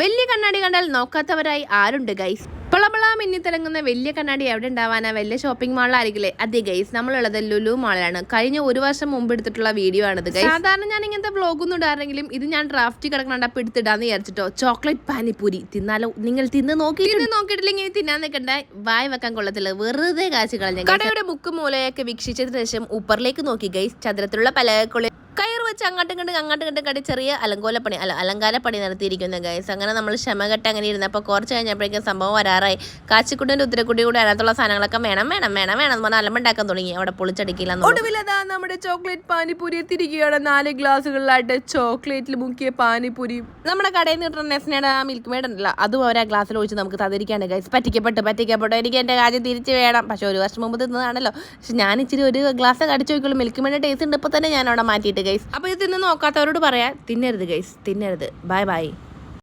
വലിയ കണ്ണാടി കണ്ടാൽ നോക്കാത്തവരായി ആരുണ്ട് ഗൈസ്? പളപളാ മിന്നിത്തിളങ്ങുന്ന വലിയ കണ്ണാടി എവിടെ ഉണ്ടാവാനാ? വലിയ ഷോപ്പിംഗ് മാളിലായിരിക്കില്ലേ? അതെ ഗൈസ്, നമ്മളുള്ളത് ലുലു മാളിലാണ്. കഴിഞ്ഞ 1 വർഷം മുമ്പ് എടുത്തിട്ടുള്ള വീഡിയോ ആണിത് ഗൈസ്. സാധാരണ ഞാൻ ഇങ്ങനത്തെ വ്ളോഗൊന്നും ഇടാറെങ്കിലും ഇത് ഞാൻ ഡ്രാഫ്റ്റ് കിടക്കണപ്പോ എടുത്തിടാന്ന് വിചാരിച്ചിട്ടോ. ചോക്ലേറ്റ് പാനിപ്പൂരി തിന്നാലോ? നിങ്ങൾ നോക്കിയിട്ടില്ലെങ്കിൽ തിന്നാൻ നിൽക്കണ്ട, വായ വെക്കാൻ കൊള്ളത്തില്ല, വെറുതെ കാശ് കളഞ്ഞ. കടയുടെ മുക്ക് മൂലയൊക്കെ വീക്ഷിച്ചതിന് ശേഷം ഊപ്പറിലേക്ക് നോക്കി ഗൈസ്. ചതുരത്തിലുള്ള പലകക്കുള്ളിൽ കയർ വെച്ച് അങ്ങോട്ടും കടി ചെറിയ അലങ്കാരപ്പണി നടത്തിയിരിക്കുന്ന ഗൈസ്. അങ്ങനെ നമ്മൾ ക്ഷമകെട്ട് അങ്ങനെ ഇരുന്നപ്പോൾ കുറച്ച് കഴിഞ്ഞപ്പോഴേക്കും സംഭവം വരാറായി. കാച്ചിക്കുട്ടൻ്റെ ഉത്തരക്കുട്ടി കൂടി അതിനകത്തുള്ള സാധനങ്ങളൊക്കെ വേണം എന്ന് പറഞ്ഞാൽ അലമ്പുണ്ടാക്കാൻ തുടങ്ങി. അവിടെ പൊളിച്ചടിക്കില്ല. ഒടുവിലതാ നമ്മുടെ ചോക്ലേറ്റ് പാനിപ്പൂരി എത്തിയിരിക്കുകയാണ്. 4 ഗ്ലാസ്സുകളിലായിട്ട് ചോക്ലേറ്റിൽ മുക്കിയ പാനിപ്പൂരി. നമ്മുടെ കടയിൽ നിന്ന് കിട്ടുന്ന നെസ്നയുടെ ആ മിൽക്ക് മെയ്ഡ് ഉണ്ടല്ലോ, അതും അവരാ ഗ്ലാസ്സിൽ ഒഴിച്ച് നമുക്ക് തന്നിരിക്കുകയാണ് ഗൈസ്. പറ്റിക്കപ്പെട്ടു എനിക്ക് എൻ്റെ കാര്യം തിരിച്ച് വേണം. പക്ഷെ 1 വർഷം മുമ്പ് തിന്നതാണല്ലോ. പക്ഷെ ഞാൻ ഇച്ചിരി ഒരു ഗ്ലാസ് കടിച്ചു നോക്കുള്ളൂ. മിൽക്ക് മെയ്ഡ് ടേസ്റ്റ് ഉണ്ട്. ഇപ്പോൾ തന്നെ ഞാൻ അവിടെ മാറ്റിയിട്ട് ഗൈസ്. അപ്പോൾ ഇത് തിന്ന് നോക്കാത്തവരോട് പറയാം, തിന്നരുത് ഗൈസ്, തിന്നരുത്. ബൈ.